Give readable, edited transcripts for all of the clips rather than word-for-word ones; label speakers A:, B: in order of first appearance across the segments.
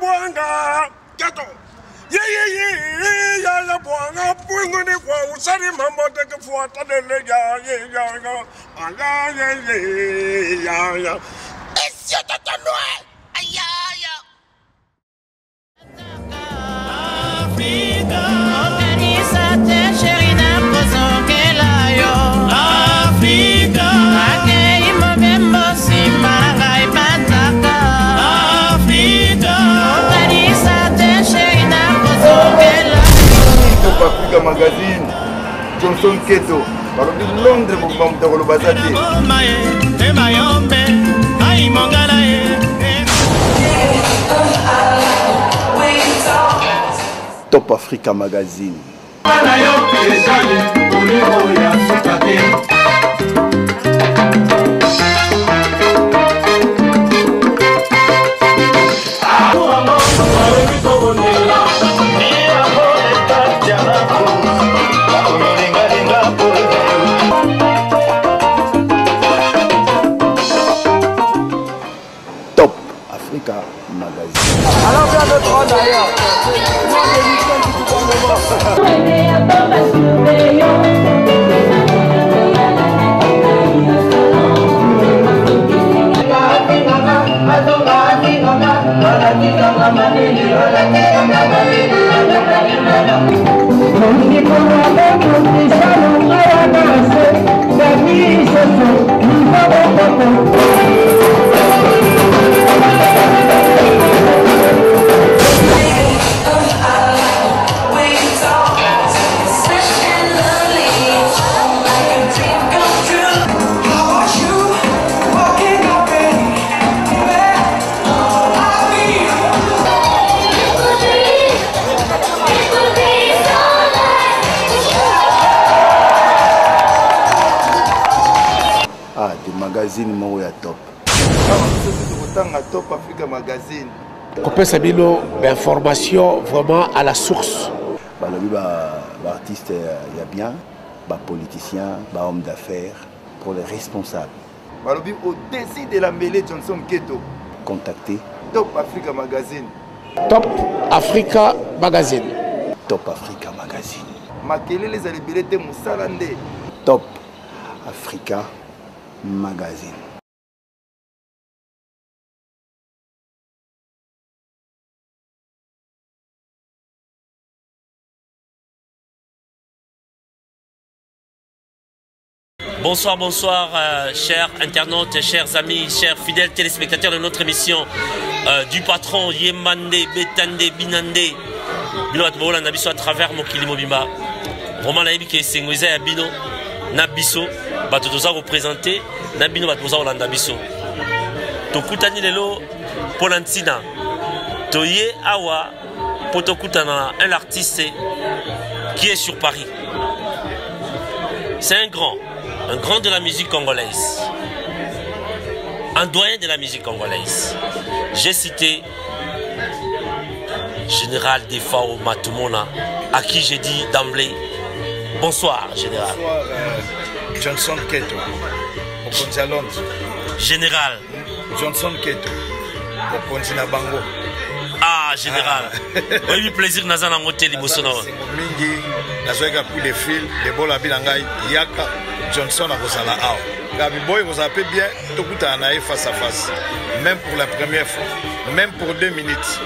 A: buanga gato ya buanga pungu ni kwa usari mambo de ke fuata de le ya
B: Monsieur Totonoé, aïe aïe.
C: Africa Magazine, Johnson Keto, par le Londres pour Bamta Bazati. Top Africa Magazine. Top Africa Magazine. Alors bien notre rôle d'ailleurs. Magazine Moya Top. Top Africa Magazine.
D: Copain Sabino, information vraiment à la source.
C: L'artiste, il y a bien, politicien, homme d'affaires, pour les responsables. Au-dessus de la mêlée Johnson Keto. Contactez Top Africa Magazine.
D: Top Africa Magazine.
C: Top Africa Magazine. Makele les alibilés Moussalande. Top Africa Magazine.
E: Bonsoir, bonsoir, chers internautes, chers amis, chers fidèles téléspectateurs de notre émission du patron Yemande, Betande, Binande. Bino Atbola Nabiso à travers Mokili Mobimba. Vraiment, la Yébike Sengweza Yabino, Nabiso, Batotoza représenté, Nabino Batotoza Olanda Biso. Tokutani Lelo, Polantina, Toye Awa, Potokutana, un artiste qui est sur Paris. C'est un grand de la musique congolaise, un doyen de la musique congolaise. J'ai cité Général Defao Matumona, à qui j'ai dit d'emblée bonsoir, Général.
F: Bonsoir, Johnson Keto, au Ponzi à Londres.
E: Général
F: Johnson Keto, au Ponzi na Bango.
E: Ah, Général. Oui, plaisir, Nazan Angote Libosono.
F: Mingi, Nazoeka coup de fil, de Bola Bilangai, Yaka, Johnson à Rosala Ao. Gabi Boy, vous appelez bien, tout le temps face à face. Même pour la première fois, même pour 2 minutes.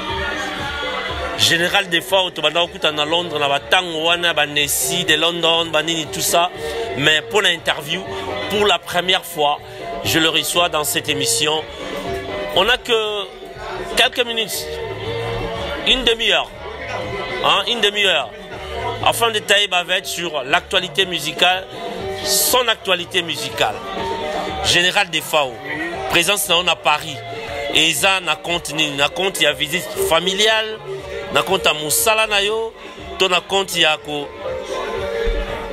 E: Général Defao, tu vas à Londres, on va Tangwana, Banessi, de London, Banini, tout ça. Mais pour l'interview, pour la première fois, je le reçois dans cette émission. On n'a que quelques minutes, une demi-heure, une demi-heure, afin de tailler bavette sur l'actualité musicale, son actualité musicale. Général Defao, présence à Paris, et ça n'a compte il y a visite familiale, n'a compte à Moussala Nayo, ton compte il y a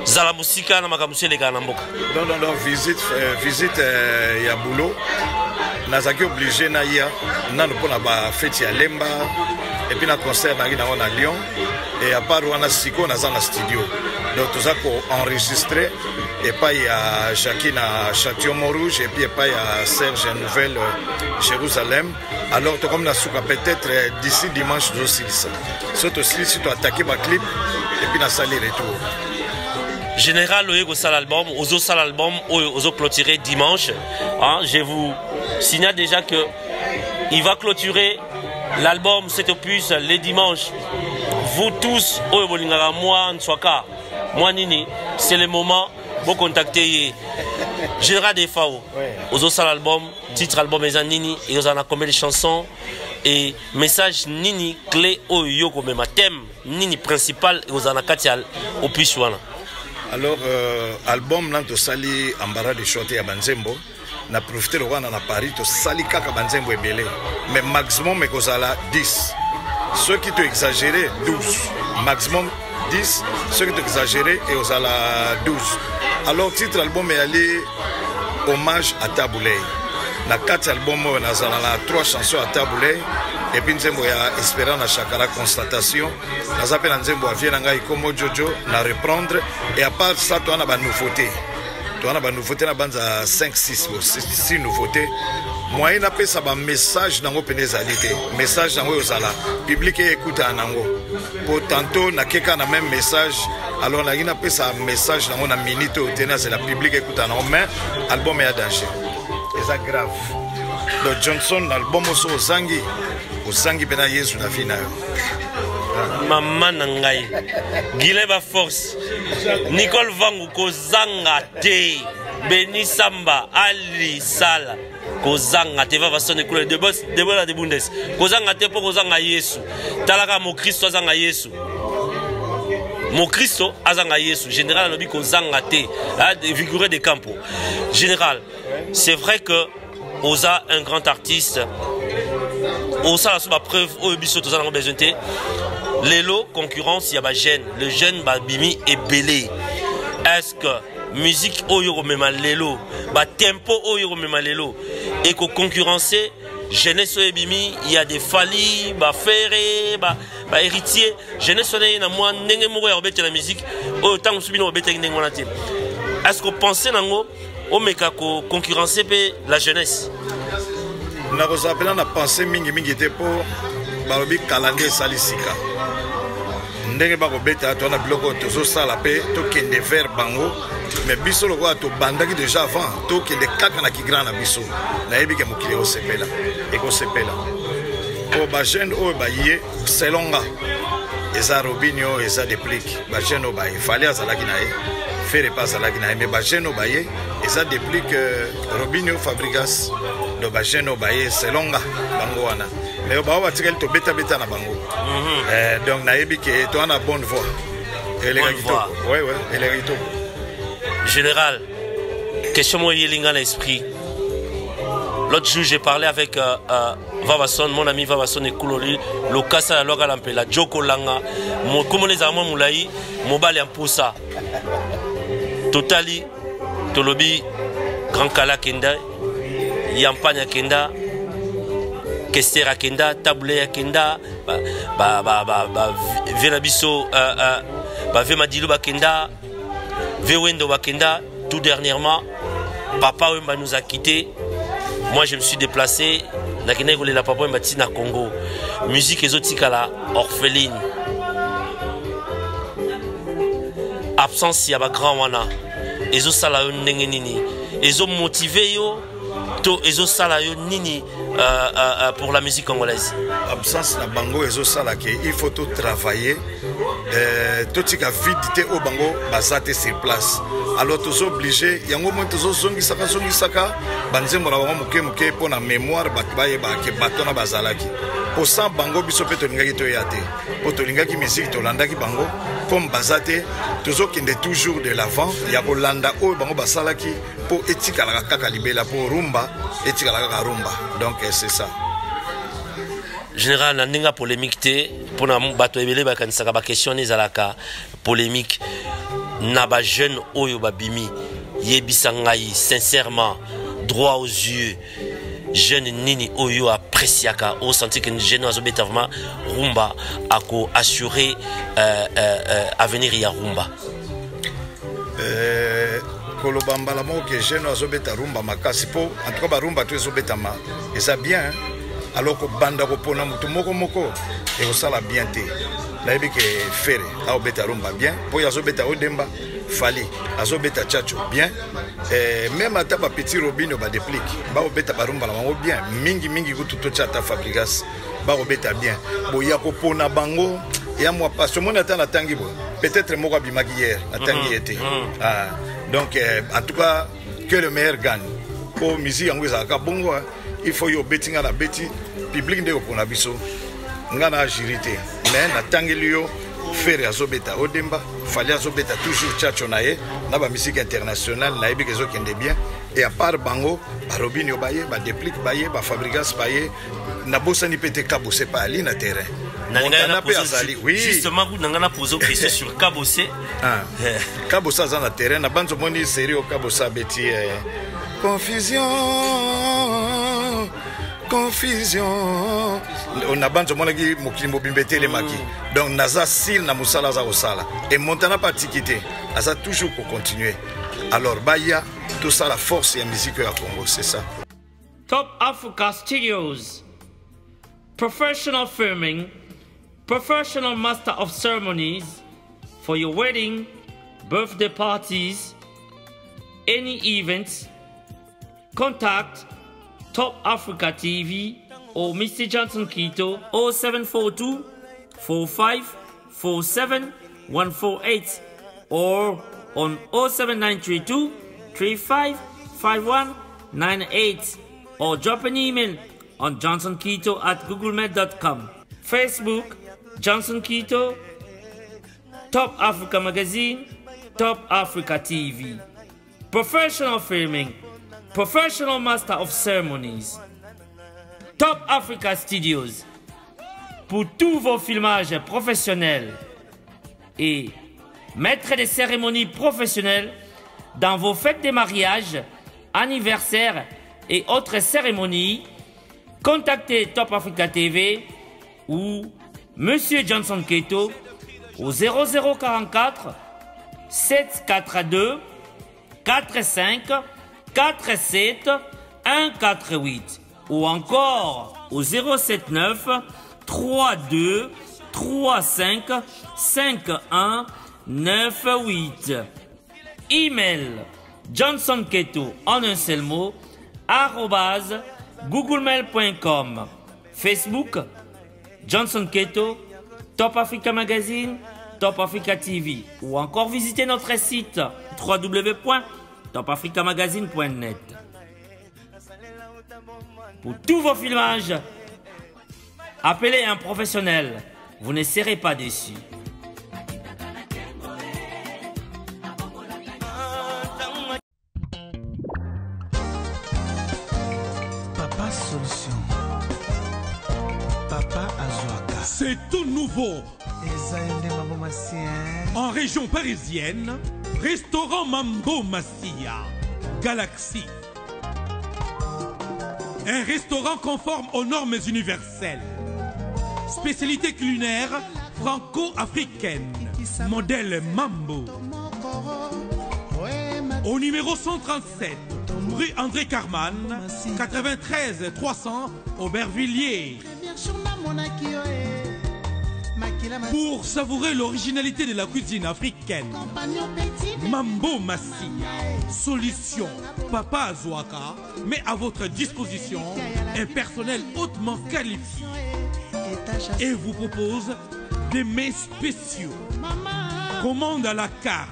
E: Zala Moussika na makamusi les gars n'amboka.
F: Non, visite il y a boulot. Nazaki obligé na ya na pour la fête ya Lemba et puis na concert na Lyon et à part on a siko na studio. Donc tout ça pour enregistrer et pas il y a Jacqueline à Châtillon-Montrouge et puis pas il y a Serge à Nouvelle Jérusalem. Alors comme la souka peut-être d'ici dimanche aussi ça. Surtout aussi si tu attaquer ma clip et puis la salle retour.
E: Général Oyo sal album, Ozo sal album, Ozo clôturer dimanche. Hein, je vous signale déjà que il va clôturer l'album cet opus les dimanches. Vous tous, Oyo Bolingara, moi Nswaka, moi Nini, c'est le moment pour contacter Général des FAO. Ozo sal album, titre album et Nini, et vous en a combien de chansons et message Nini clé Oyo comme ma thème Nini principal et vous en a quatre opus wana.
F: Alors, album là, tu sali Ambara de Choté à Banzembo. Na profité de Rwanda na Paris, tu sali Kaka Banzembo et Belé. Mais maximum, mais qu'on a 10. Ceux qui t'ont exagéré, 12. Maximum 10. Ceux qui t'ont exagéré, et on a 12. Alors, titre album est allé hommage à Taboulé. Na 4 albums, on a 3 chansons à Taboulé. Et puis nous avons espéré na Chakara constatation. Nous avons dit que nous Jojo na reprendre. Et à part ça, tu as une nouveauté. Tu as une nouveauté, tu as 5-6 nouveautés. Moi, je appelle ça un message dans vos pénésalités. Message dans vos public et écoute en ango. Pour tantôt, na quelqu'un a même message. Alors, on appelle ça un message dans vos minute. C'est la public écoute en ango. Mais l'album est à danger. Et ça grave. Donc Johnson, l'album aussi au Zangi. Zangi bena Yesu na fina yo.
E: Maman nangai. Gileba force. Nicole Vangu ko zanga te. Beni Samba Ali Sala. Ko zanga te va sonner couleur de boss de bola de bundes. Ko zanga te po ko zanga Yesu. Talaka mo Christo zanga Yesu. Mon Christo azanga Yesu. Général lobi ko zanga te. Vigoureux de Campo. Général, c'est vrai que Oza un grand artiste. Au sein de la preuve, au biso tous en besoin de l'élo concurrence il y a ba jeune, le jeune ba bimi est belé. Est-ce que musique oyo même l'élo, ba tempo oyo même l'élo et que concurrencer jeunesse oyo bimi il y a des fali, ba ferré, ba héritier, jeunesse oyo na moi ndenge moko ya obete la musique autant subino obete ndenge wana te. Est-ce que pensez nango o meka ko concurrencer pe la jeunesse?
F: Na rozapela na pensée mingi te po balobi kalande salisika ndenge ba kobeta to na biloko tozo sala pe to kende vers bango mais biso loko to bandaki déjà avant to kende kaka na kigrana na biso na yebi ke mokile o sepela e ko sepela po ba jeune o ba yé selonga eza Robinho eza déplique ba jeune o ba fallait azalaki na ye faire pas azalaki na ye mais ba jeune o ba yé eza déplique Robinho Fabregas do ba jeune o ba yé selonga bango wana mais ba wa tikeli to beta na bango donc na yebi ke to ana bonne voix et les gars ouais et les gars
E: général question moi yelinga l'esprit. L'autre jour j'ai parlé avec Vavason, mon ami Vavason et Kouloli, le Kassa la Loga Lampela, Joko Langa, comme les Allemands Moulaï, Mobali en Poussa. Totali, Tolobi, Grand Kala Kenda, Yampanya Kenda, Kestera Kenda, Taboulé Kenda, Venabiso, Vemadilou Bakenda, Vewendo Bakenda, tout dernièrement, Papa Wemba nous a quittés. Moi je me suis déplacé, la Papa Wemba na Congo. Musique exotique à la orpheline. Absence ya ba grand wana. Ezo sala yo ndenge nini. Ezo motivé yo to ezo sala yo nini pour la musique congolaise.
F: Absence na bango ezo sala ke il faut tout travailler. Tout tika vidité au bango basate sur place. Alors tous obligés, yango mo tous zongi saka banzembo na bango muke pour na mémoire batbaye ba ke batona bazalaki. Pour ça bango biso pe to lingaki to yate. Pour to lingaki musique to landaki bango comme bazate tous kende toujours de l'avant ya kolanda o bango basalaki pour etika la kaka libela pour rumba etika la kaka rumba. Donc c'est ça.
E: Général, na nga polémique te pour na bato ebele ba kanisaka ba question ezalaka polémique na ba jeune oyo babimi yebisa ngai sincèrement droit aux yeux jeune nini oyo appréciaka au senti que jeune azobeta vraiment rumba ako assurer avenir ya rumba.
F: koloba mbala moko ke jeune azobeta rumba makasi po en tout cas barumba to ezobetama eza bien alors ko banda ko pona mutu moko et osala bien te nayebi ke fere aobeta rumba bien po azobeta odemba fali azobeta chacho bien même ata ba petit robino ba déplique ba obeta barumba la bango bien mingi kutu to chata fabrigas ba obeta bien boya ko pona bango et à moi parce que mon attend la tangi bo peut-être moko bimaki hier la tangi était donc en tout cas que le meilleur gagne pour musique yango ezaka bongo il faut yo betting à la beti public ndeko pona biso ngana agilité mais na tangi liyo faire azobeta odemba fallait azobeta toujours chacho nae na ba musique internationale na ebi kezo kende bien et à part bango ba robinio baye ba déplique baye ba fabrigas baye na bosani pete kabose pa ali na terrain
E: oui justement vous n'avez pas posé question sur Kabosé
F: Kabosé dans le terrain na banzo moni série au Kabosé beti confusion on a banzo mona ki mokili mobimbete le maki donc naza sil na musala za osala et Montana pas tikité asa toujours pour continuer alors baya tout ça la force et la musique à Congo c'est ça.
G: Top Africa Studios, professional filming, professional master of ceremonies for your wedding, birthday parties, any events. Contact Top Africa TV or Mr. Johnson Quito 0742 45 47 148 or on 07932 35 51 98 or drop an email on johnsonquito@googlemail.com. Facebook Johnson Quito, Top Africa Magazine, Top Africa TV. Professional filming, professional master of ceremonies, Top Africa Studios. Pour tous vos filmages professionnels et maître des cérémonies professionnelles dans vos fêtes de mariage, anniversaires et autres cérémonies, contactez Top Africa TV ou Monsieur Johnson Quito au 0044 742 45 47 148 ou encore au 079 32 35 51 98. Email Johnson Quito en un seul mot @googlemail.com. Facebook Johnson Quito, Top Africa Magazine, Top Africa TV ou encore visitez notre site www.topafricamagazine.net. Pour tous vos filmages, appelez un professionnel, vous ne serez pas déçus.
H: Papa Solution, Papa Azoaka.
I: C'est tout nouveau. En région parisienne, restaurant Mambo Massia, Galaxy. Un restaurant conforme aux normes universelles. Spécialité culinaire franco-africaine. Modèle Mambo. Au numéro 137, rue André Carman, 93 300, Aubervilliers. Pour savourer l'originalité de la cuisine africaine, Mambo Massia, solution Papa Azoaka, met à votre disposition un personnel hautement qualifié et vous propose des mets spéciaux. Commande à la carte.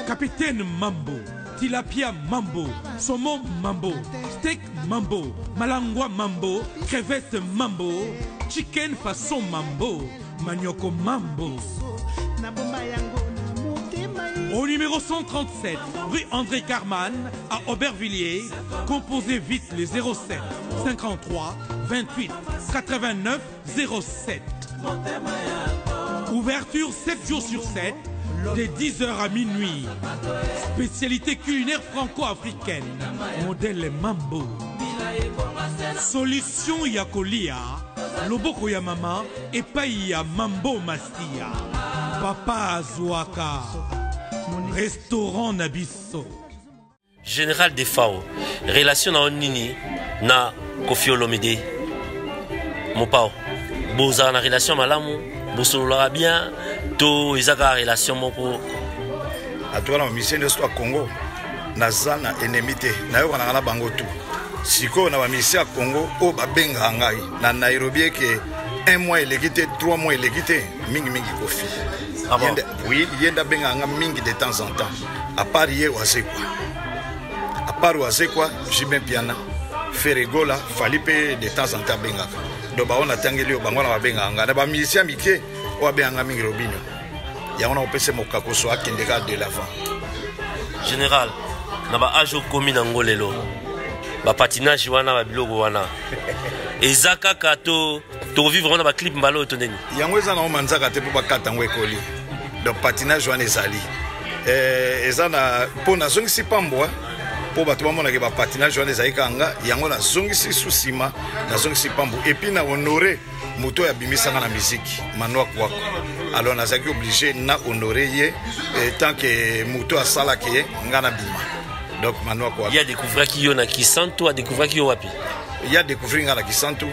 I: Capitaine Mambo, tilapia Mambo, saumon Mambo, steak Mambo, malangwa Mambo, crevette Mambo, chicken façon Mambo, manioko Mambo. Au numéro 137, rue André Carman, à Aubervilliers, composez vite les 07 53 28 89 07. Ouverture 7 jours sur 7, de 10h à minuit. Spécialité culinaire franco-africaine, modèle Mambo. Solution Yakolia, Loboko ya Mama et Païa Mambo Mastia. Papa Azoaka, restaurant Nabisso.
E: Général Defao, relation na nini na Koffi Olomide. Mon pao, boza na relation malamu, bosolola bien, to ezaka relation moko.
F: A toi na mission de l'histoire Congo, naza na enemité, na yo kana na bango tout. Siko na ba mission Congo o ba benga ngai na Nairobi ke 1 mois électé, 3 mois électé, mingi Koffi.
E: Ah bon?
F: Oui, yenda benga nga mingi de temps en temps. À part hier wasé quoi. À part wasé quoi, j'ai bien piana. Ferregola, Falipe de temps en temps benga. Donc on a tangeli bango na benga nga. Na ba musicien mike o benga mingi Robinho. Ya on a opese mokako so akendeka de l'avant.
E: Général, na ba ajo komi na ngolelo. Ba patinage wana ba biloko wana. Ezaka kato to vivre na ba clip mbalo to neni.
F: Yango eza na manzaka te po ba katango ekoli. Donc patinage wana ezali. Ezana po na zongisi pambo po bato bamona ke ba patinage wana ezali kanga yango na zongisi susima na zongisi pambo et puis na honorer moto ya bimisanga na musique Manoa Kwako. Alors nazaki obligé na honorer ye tant que moto asala ke ngana bima. Donc Manoa Kwako.
E: Il y a découvert qui yo na Kisanto, a découvert qui yo wapi.
F: Il y a découvert ngana Kisanto.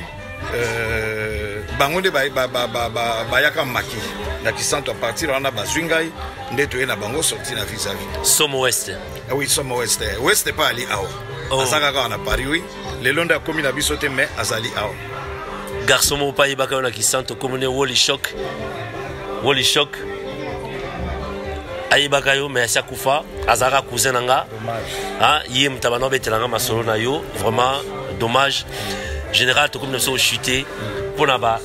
F: Bango de bayaka maki na Kisanto à partir on a bazwingai ndeto na bango sorti na vis-à-vis.
E: Somo Ouest.
F: Ah oui, Somo Ouest. Ouest pas ali ao. Azaka ka na Paris oui. Le long de la commune abisote mais azali ao.
E: Garçon mo pa yebaka na Kisanto commune Wally Shock. Wally Shock. Ayebaka yo mais sa kufa azaka cousin nanga. Dommage. Ah, yé mtabano betelanga masolo na yo, vraiment dommage. Général to comme nous sommes chuté pour naba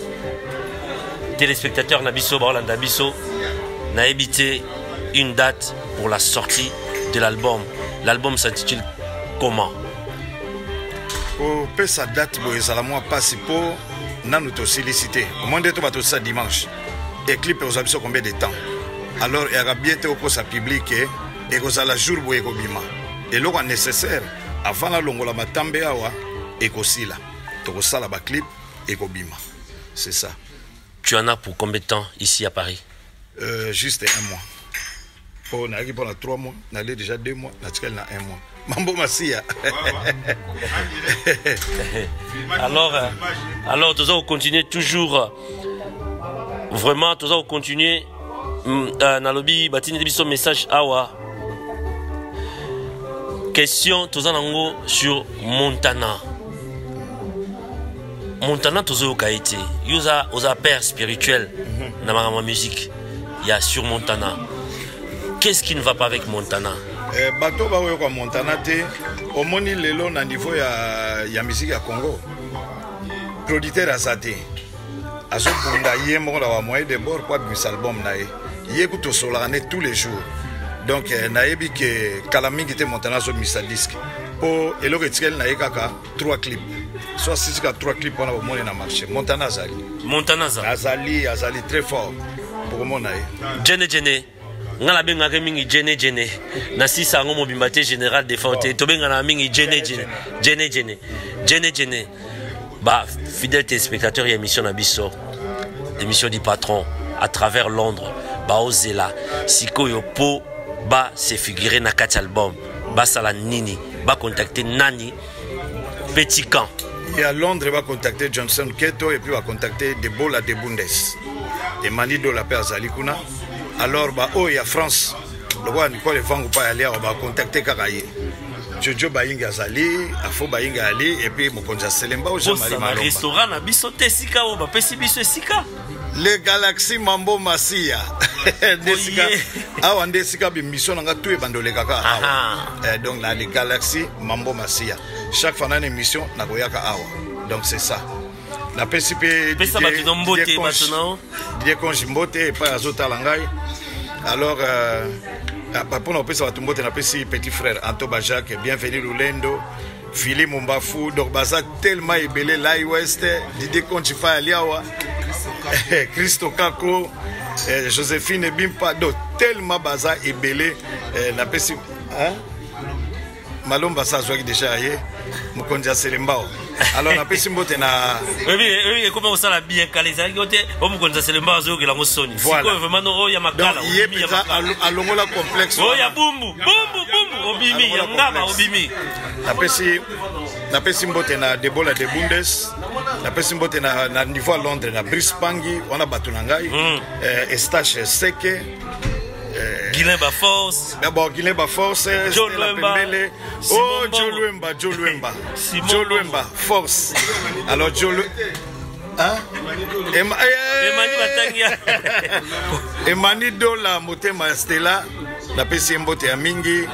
E: téléspectateurs nabiso Barolanda biso n'a évité une date pour la sortie de l'album. L'album s'intitule comment?
F: Au peu sa date pour les alamoi passe pour nous te solliciter. Au moins de tout bateau ça dimanche. Et clip aux habits combien de temps? Alors il y a bientôt au cours public et aux à la jour pour ekobima. Et l'eau nécessaire avant la longue la matambe awa ekosila. Ça la clip et Kobima. C'est ça.
E: Tu en as pour combien de temps ici à Paris?
F: Juste 1 mois. On a pour 3 mois, on a déjà 2 mois, on a 1 mois. Mambo Massia.
E: Alors, tout ça, vous continuez toujours. Vraiment, tout ça, vous continuez. Nalobi, batini de message awa. Question, tout ça, sur Montana. Montana tozo kaité yoza oza père spirituel na ma musique il y a sur Montana. Qu'est-ce qui ne va pas avec Montana?
F: Bato ba yo kwa Montana te au moni lelo na niveau ya musique ya Congo. Producteur azate azo bunda ye mo la wa moyen de bord kwa bis album na ye kuto solane tous les jours. Donc na yebi ke kalamingi te Montana zo misa disque. Po eloko etikel na ye kaka 3 clips. Soit 6 à 3 clips pour le marché. Montana Azali.
E: Montana
F: Azali très fort pour mon aïe.
E: Jene. Ngala benga mingi Jene. Na sisa ngo mobimbate général défenté. To benga na mingi Jene. Bah fidèle téléspectateur et émission Nabiso. Émission du patron à travers Londres. Ba ozela. Siko yo po ba se figurer na 4 albums. Ba sala nini. Ba contacter Nani. Petit camp.
F: Et à Londres, il va contacter Johnson Keto et puis il va contacter Debola de Bundes. Et Manido la paix Zalikuna. Alors, il y a France. Le roi Nicole Vango pas aller, on va contacter Karaye. Jojo Bayinga Zali, Afo Bayinga Ali, et puis mon conja Selemba au Jean-Marie Malomba.
E: Restaurant na biso te sika o ba pesi biso sika.
F: Le Galaxy Mambo Massia. Desika. Ah, on desika bi mission nga tout e bandole kaka. Donc là les Galaxy Mambo Massia. Chaque fois dans une émission na koyaka awa. Donc c'est ça. La PCP
E: Pesa ba kidombote maintenant.
F: Didier Konjimbote et pas azota langai. Alors pour nous pesa batumbote na pesi petit frère Anto Bajak, bienvenue Lulendo. Philippe Mumbafu, donc baza tellement ébélé là ouest Didier Konjifa aliawa. Christo Kako, Joséphine Bimpa, donc tellement baza ébélé na pesi hein Malomba ça soit déjà mokonzi ya Selembao. Alors na pesi mbote na
E: oui comment on sala bien calé ça côté o mokonzi ya Selembao zo ke la ngosoni.
F: Voilà.
E: Vraiment no ya makala.
F: Donc il y a alongola complexe.
E: Oh ya bumbu obimi ya ngaba obimi.
F: Na pesi mbote na Debola de Bundes. Na pesi mbote na niveau à Londres na Brice Pangi wana batu na ngai. Estache Seke.
E: Guilain Baforce.
F: D'abord Guilain Baforce, Stella Pembele. Oh Joluemba. Joluemba Force. Alors Jolu hein?
E: Emani Batangia.
F: Emani Dola Motema Stella. La pesi mbote ya mingi.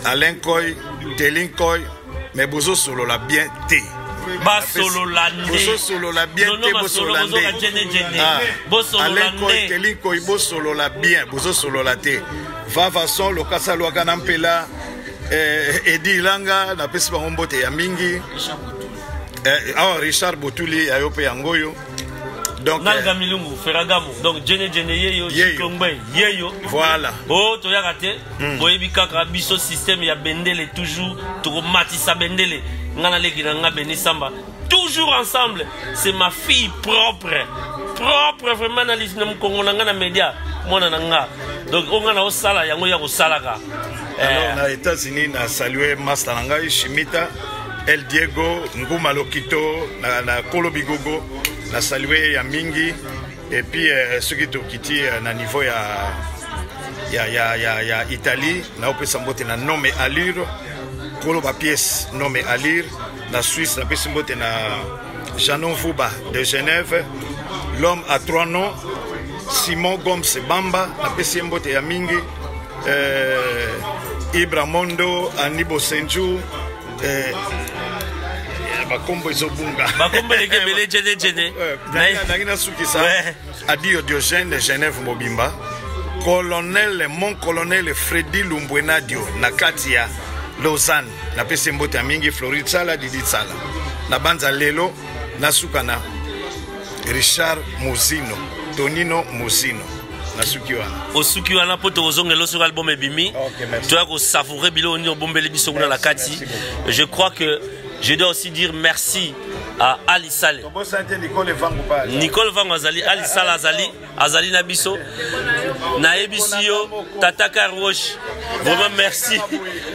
F: Alain Koy, Telin Koy, mais bozo solo la bien té.
E: Ba solo lande.
F: Bozo solo la bien té, bozo lande. Alain Koy, Telin Koy, bozo solo la bien, bozo solo la té. Va son lo kasa lo kanampela. Edi Langa, na pesi ba mbote ya mingi. Richard Botuli ayope yangoyo. Donc
E: Nalga Milungu Ferragamo donc Jene yeyo Chikongbe yeyo
F: voilà
E: oh to ya raté boyebi kaka biso système ya bendele toujours traumatisa bendele ngana leki na nga Beni Samba toujours ensemble c'est ma fille propre vraiment na lisne mkongo na nga na media mona na nga donc on na osala yango ya kosalaka
F: alors na États-Unis na saluer master ngai Shimita El Diego Nguma Lokito na Kolo Bigogo na salué ya mingi et puis ceux qui ont quitté na niveau ya Italie na opesa mbote na nome allure Kolo ba pièce nome allure na Suisse na pesa mbote na Janon Vuba de Genève l'homme à trois noms Simon Gomes Bamba na pesa mbote ya mingi Ibra Mondo Anibo Senju bakombo ezobunga
E: bakombo lekebele jene
F: nangina sukisa Adio Diogène de Genève Mobimba mon colonel Freddy Lumbwenadio na kati ya Lausanne na pese mbote ya mingi Floride Sala Didi Sala na banza lelo na sukana Richard Muzino Tonino Muzino na suki wana
E: osuki wana poto ozongelo sur album ebimi tu as ko savourer bilo ni obombeli biso kuna la kati je crois que je dois aussi dire merci à Ali Saleh. Nicole Vango Azali, Ali Saleh Azali Nabiso, Naebisio, Tata Carwash. Vraiment merci.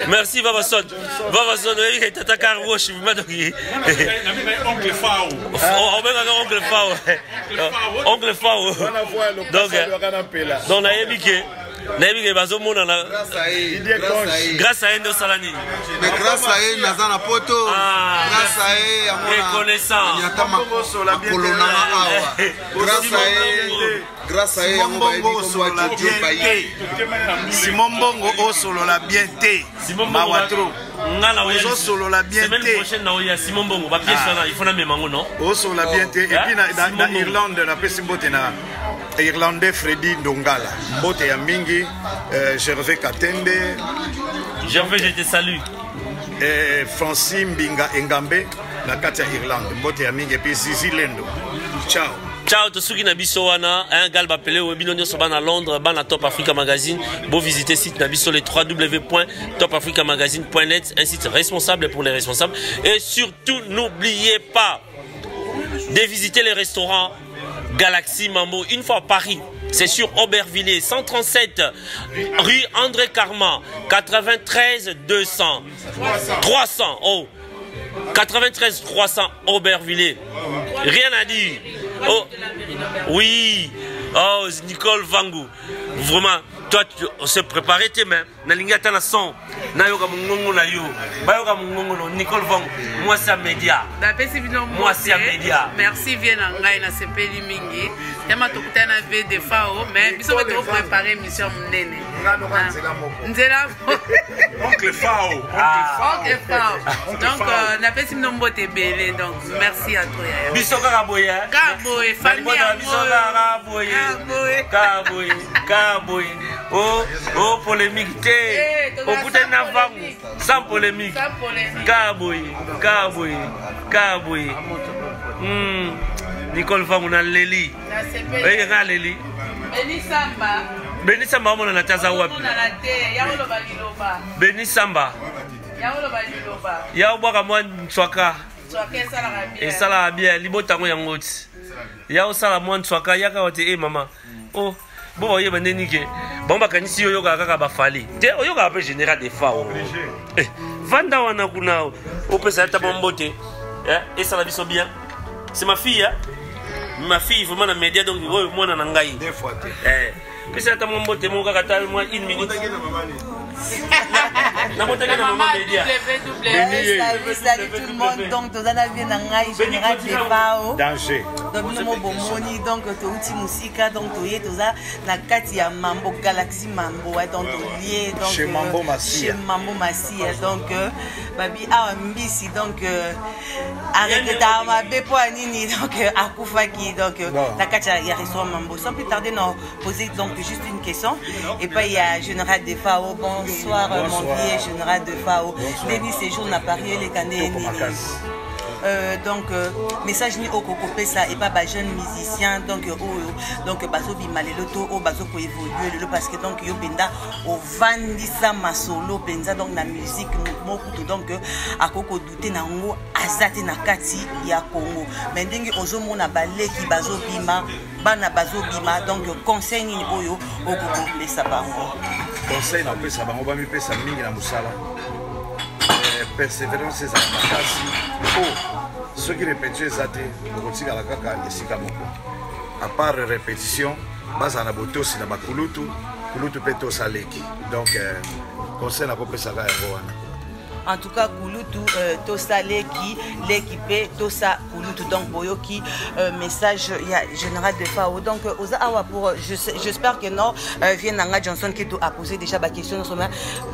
E: Merci Vabason. Vabason, Tata Carwash. Oncle Fao. Oncle Fao. Donc, grâce à Endo Salani.
J: Mais grâce à elle, Nazana Poto. Grâce à elle,
E: reconnaissant.
J: Grâce à elle,
F: Simon Bongo au solo la bien té. Mawatro. Au solo la bien té.
E: Semaine prochaine, Simon Bongo va pièce là, il faut la même non.
F: Au solo la bien té. Et puis dans Irlande, la Pessimbote na Irlandais Freddy Ndongala. Mbote ya mingi, Gervais Katende.
E: Gervais, je te salue.
F: Francis Mbinga Engambe, na Katia Irlande. Mbote ya mingi, et puis Zizi Lendo. Ciao.
E: Ciao, Tosuki Nabiso wana, un gars appelé Webino Soban à Londres, ban à Top Africa Magazine. Beau visiter site Nabiso les www.topafricamagazine.net, un site responsable pour les responsables. Et surtout, n'oubliez pas de visiter les restaurants Galaxy Mambo une fois à Paris. C'est sur Aubervilliers, 137 rue André Carman, 93 200 300. Oh, 93 300 Aubervilliers. Rien à dire. Oh, oui. Oh, Nicole Vangu. Vraiment, toi, tu se préparer tes mains. Nalingata na son. Nayoka mungongo na yo. Bayoka mungongo no Nicole Vangu. Moi c'est média. Moi c'est média.
K: Merci bien ngai na sepeli mingi. Tema tokutana ve de fao, mais biso va préparer émission munene. Nzela.
A: Oncle Fao.
K: Oncle Fao. Donc na pesi nombo te belé, donc merci à toi.
E: Biso karaboya.
K: Kaboy, famille
E: Kaboy. Oh, polémique. Au bout d'un avant, sans polémique. Kaboy. Nicole Vangu na Leli. Oye nga Leli.
K: Beni Samba
E: on a Taza wapi. Beni Samba. Ya obwaka mwa nswaka. Esala bien, libotango yango ti. Ya osala mwa nswaka yaka wote mama. Oh, bon oyeba ndeni ke. Bon bakanisi yo yoka kaka bafali. Te oyoka pe général des FAO. Vanda wana kuna opesa ta bombote. Esala biso bien. C'est ma fille, ma fille vraiment dans média donc moi na ngai.
F: Des fois.
E: Pesa ta bombote mo kaka tal moi 1 minute. Salut
L: tout le monde, donc Tozana vient dans général des FAO.
F: Danger.
L: Donc nous bomoni donc Touti Musika donc Toye Toza na kati ya Mambo Galaxy Mambo donc lié donc
F: chez Mambo Massia.
L: Chez Mambo Massia donc babi a mbisi donc arrêtez ta ma bepo anini donc akufaki donc na kati ya restaurant Mambo. Sans plus tarder non poser donc juste une question et puis il y a général des FAO. Bonsoir mon vieux général de FAO. Denis séjour à Paris les canets. Donc message ni au cocopé ça et pas ba jeune musicien donc bazo bimalelo au bazo ko évoluer le parce que donc yo benda au vandisa masolo penza donc la musique moko donc akoko douter na ngo azate na kati ya Congo mais ndenge ozomona baleki bazo bima bana bazo bima donc conseil ni oyo au cocopé ça bango
F: conseil na pesa bango ba mi pesa mingi na musala persévérance c'est makasi ceux qui répètent ça te la kaka esika moko à part répétition baza na botosi na bakulutu kulutu peto saleki donc conseil na pesa ka yango wana.
L: En tout cas, Kulutu, Tosa Leki, l'équipe, Tosa Kulutu, donc Boyoki, message, il y a général de FAO. Donc, j'espère que non, vient Nanga Johnson qui a posé déjà la question.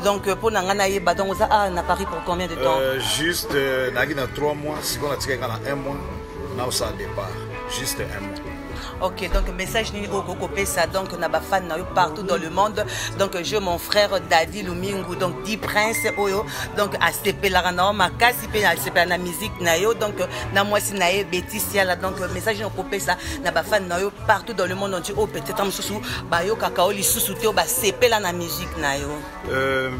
L: Donc, pour Nanga Naye, donc, Oza a Paris pour combien de temps?
F: Juste, Nagi dans 3 mois, si on a tiré dans 1 mois, on a aussi un départ. Juste 1 mois.
L: Ok, donc message ni au Kokopé ça donc on a des fans partout dans le monde. Donc je mon frère Daddy Lumingu donc 10 princes oyo donc à CP la rana ma kasi pe na CP na musique na yo donc na moi si na e Beticia là donc message au Kokopé ça na ba fan na yo partout dans le monde on dit oh peut-être am susu ba yo kakao li susu te ba CP la na musique na yo.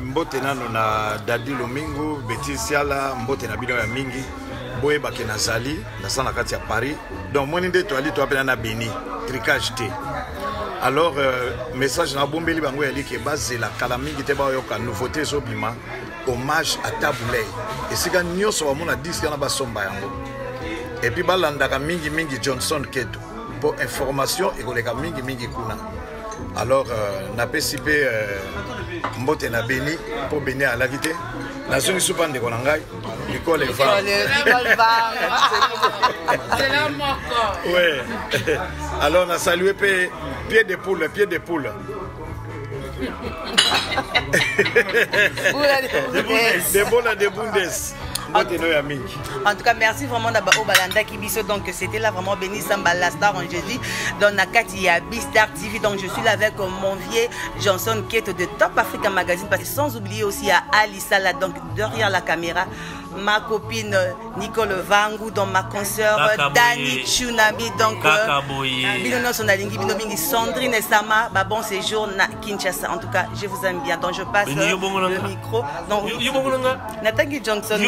F: Mbote nano na Daddy Lumingu Beticia là mbote na bino ya mingi. Boye bake nazali na kati ya Paris donc moi nde to ali to apena na Beni tricage te alors message na bombeli bango ya like base la kala mingi te ba yoka nouveauté zobima hommage à Taboulay et sika nyoso wa mona disque na basomba yango et puis balandaka mingi Johnson Keto pour information et koleka mingi kuna alors na pesipe mbote na Beni pour Beni à la vité la zone soupande de Konangai l'école est va
K: c'est là moko
F: ouais alors on a salué pied de poule de Bundes. En
L: tout cas, merci vraiment d'abord au Balanda Kibiso. Donc, c'était là vraiment béni Samba la star en jeudi dans Nakati à Bistar TV. Donc, je suis là avec mon vieux Johnson Keto de Top Africa Magazine. Parce que sans oublier aussi à Alissa là, donc derrière la caméra. Ma copine Nicole Vangu, donc ma consoeur Dani Chunabi, donc Binono Sonalingi, Binomingi Sandrine et Sama, bon séjour na Kinshasa. En tout cas, je vous aime bien. Donc je passe le micro. Donc Natangi Johnson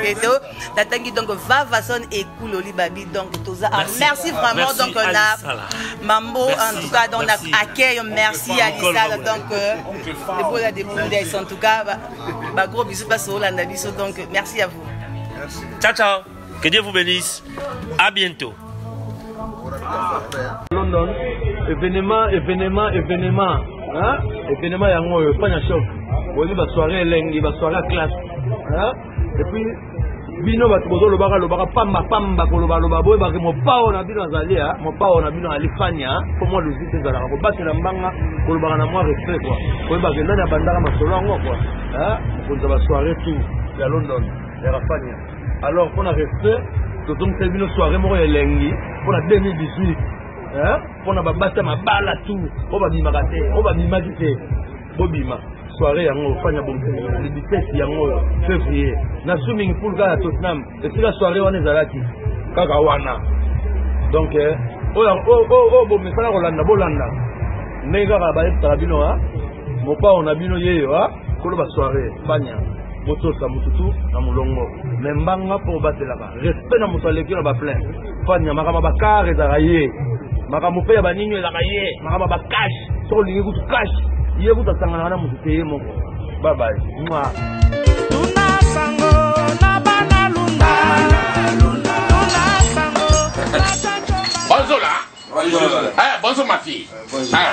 L: Keto, Natangi donc Vavason et Kouloli Babi, donc tout ça. Merci vraiment. Donc on a Mambo, en tout cas, donc on a accueil. Merci à Lisa, donc le beau là des Bundes. En tout cas, gros bisous parce que donc merci à vous.
F: Merci.
E: Ciao. Que Dieu vous bénisse. À bientôt.
M: London, événement. Hein? Événement yango pas na choc. Oli ba soirée lengi, ba soirée classe. Hein? Et puis bino ba tozo lo baka pamba ko lo ba boy ba mo pao na bino azali ha, mo pao na bino alifanya pour moi le zite za la ko ba na mbanga ko lo baka na moi respect quoi. Ko ba ke na bandaka masolo ngo quoi. Hein? Ko za ba soirée tout ya London, ya Rafania. Alors pour na respect, donc c'est une soirée mo elengi pour la 2018. Hein? Pour na ba bata mabala tout. O ba bima kate, o ba bima kite. Bobima. Soirée yango fanya bon le 17 yango février na swimming pool ga Tottenham et puis la soirée on est alaki kaka wana donc bon mais ça Rolanda bolanda nega ba ba bino ha mo pa on a bino yeyo ha likolo ba soirée banya botosa mututu na mulongo mais mbanga po batelaka respect na mutu aleki na ba plein fanya makama ba kare za ye makama pe ya baninyo za ye makama ba cash so lingi kutu cash ye kutu sangana na mutu te moko bye bye mwa
I: tuna sango na bana lunda tuna sango
N: bonjour là. Bonjour ma fille.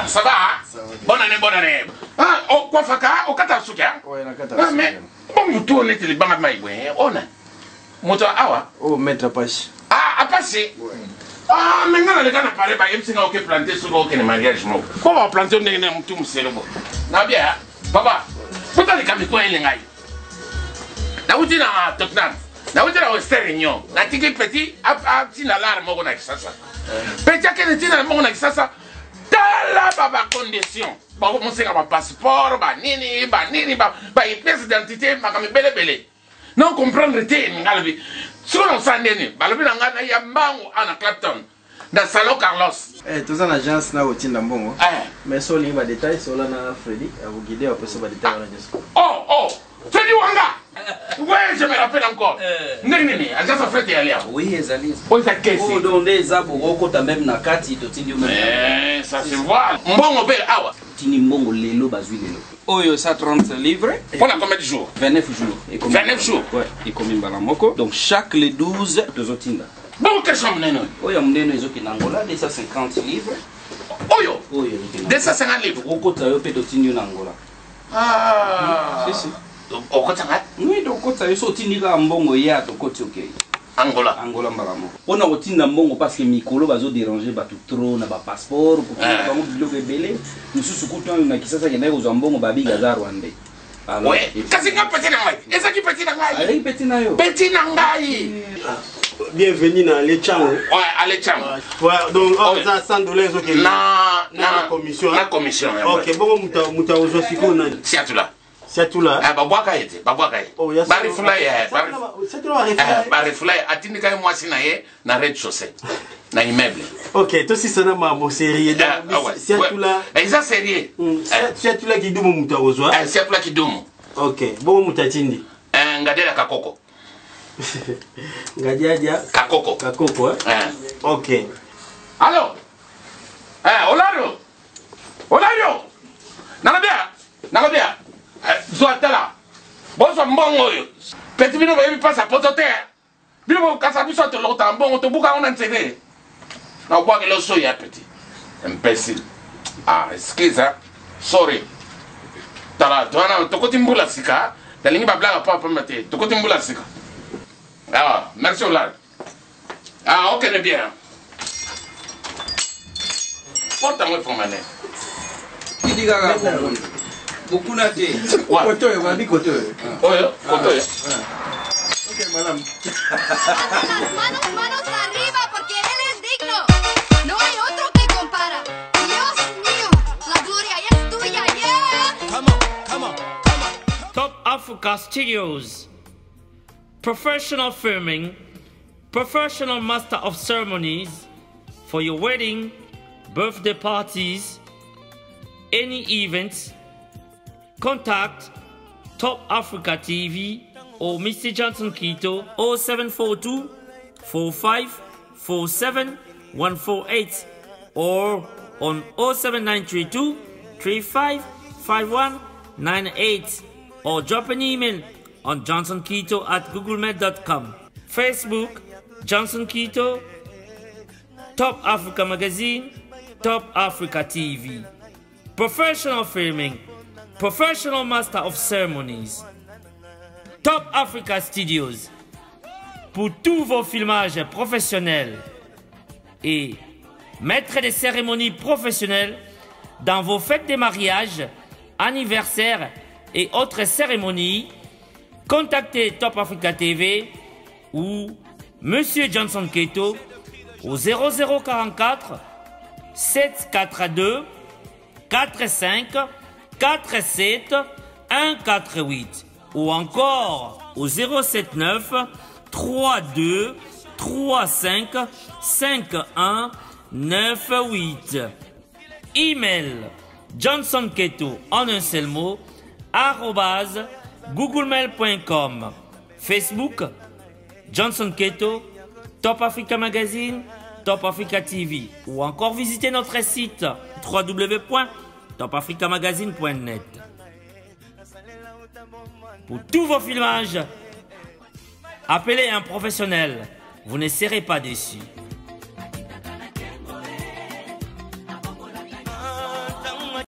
N: Ça va? Bonne année. Ah, oh, quoi faka? Au kata suka?
O: Ouais, na kata.
N: Mais bon, mutu on était les bangas maïgwe. On a. Moto awa?
O: Oh, maître Apache.
N: Ah, Apache? Ah, maintenant les gars n'a parlé pas. Ils sont ok planter sur aucun mariage mo. Comment planter on est mutu muselo? Na bien, papa. Pourquoi les camis quoi les ngai? Na uti na Tottenham. Na uti na Western Union. Na tiki petit a tina l'alarme mo na kisasa. Petit a kene tina mo na kisasa. Tala baba condition. Ba mo senga ba passeport, ba nini, ba pièce d'identité, ma kami bele. Non comprendre te ngalbi. Sur on sandeni, balobi na ngana ya mbangu ana Clapton. Da Salon Carlos.
O: Tous en agence na otinda mbongo. Mais so li ba détail so la na Freddy, a vous guider après so ba détail na juste.
N: Oh, Freddy Wanga. Ouais, je me rappelle encore. Nini, agence Freddy alia.
O: Oui, ezali.
N: Oh, ça qu'est-ce?
O: Oh, donc des aboko kota même na kati to tindi même.
N: Ça se voit. Mbongo be awa.
O: Tini mbongo lelo bazui lelo. Oyo ça 30 livres.
N: Pour la combien de jours?
O: 29 jours.
N: 29 jours.
O: Ouais, et combien balamoko. Donc chaque les 12 de zotinda.
N: Bon, qu'est-ce que c'est?
O: Oyo mneno ezo kinangola 250 livres.
N: Oyo 250 livres.
O: Okota yo pe to tindi na Angola.
N: Ah.
O: Si.
N: Okota nga?
O: Oui, donc okota yo so tindi ka mbongo ya to koti okay.
N: Angola
O: mbalamo. On a rotina mbongo parce que mikolo bazo déranger batu trop na ba passeport ko ba mo biloko ebele. Mususu kuto na kisasa kenda ko mbongo babi gaza Rwanda.
N: Ouais, kasi nga petit na ngai. Eza ki petit na ngai.
O: Allez petit na yo.
N: Petit na ngai.
P: Bienvenue dans les Tchang.
N: Ouais, allez Tchang.
P: Ouais, donc ça $100 OK.
N: Na
P: commission.
N: Na commission.
P: OK, bon muta ozo siko na.
N: Siatula. Ah, babwaka ete.
P: Oh, yes.
N: Bari fulay.
P: Bari
N: fulay atindika yo mwasi na ye na rez-de-chaussée. Na immeuble.
P: OK, to si sana mambo sérieux. Siatula.
N: Eza sérieux.
P: Siatula kidumu muta ozo.
N: Siatula kidumu.
P: OK, bon muta tindi.
N: Ngadela kakoko.
P: Ngadiadia
N: kakoko.
P: OK.
N: Allô? Olario. Nangabia. Zoatala. Bonsoir mbongo yo. Petit bino bayebi pasa potote. Bino kasa biso to lota mbongo to buka ona ntele. Na kwa ke lo so ya petit. Imbécile. Ah, excuse. Sorry. Tala, toi to kotimbula sika. Dalingi ba blaga papa mate. To kotimbula sika. Ah, merci Olad. Ah, ok, bien. Porte-moi pour ma nez.
O: Il dit gaga. Beaucoup n'a été.
P: Koto, on va dire koto.
N: Koto.
P: Ok, madame.
B: Manos arriba porque él es digno. No hay otro que compara. Dios mío, la gloria es tuya, yeah.
G: Come on. Top Africa Studios. Professional filming, professional master of ceremonies for your wedding, birthday parties, any events. Contact Top Africa TV or Mr. Johnson Keto 0742 45 47 148 or on 07932 35 51 98 or drop an email on johnsonketo@googlemail.com. Facebook, Johnson Keto, Top Africa Magazine, Top Africa TV. Professional filming, professional master of ceremonies. Top Africa Studios. Pour tous vos filmages professionnels et maître des cérémonies professionnelles dans vos fêtes de mariage, anniversaires et autres cérémonies, contactez Top Africa TV ou Monsieur Johnson Keto au 0044 742 45 47 148 ou encore au 079 32 35 51 98. Email Johnson Keto en un seul mot @googlemail.com. Facebook, Johnson Keto, Top Africa Magazine, Top Africa TV. Ou encore visiter notre site www.topafricamagazine.net. Pour tous vos filmages, appelez un professionnel. Vous ne serez pas déçus.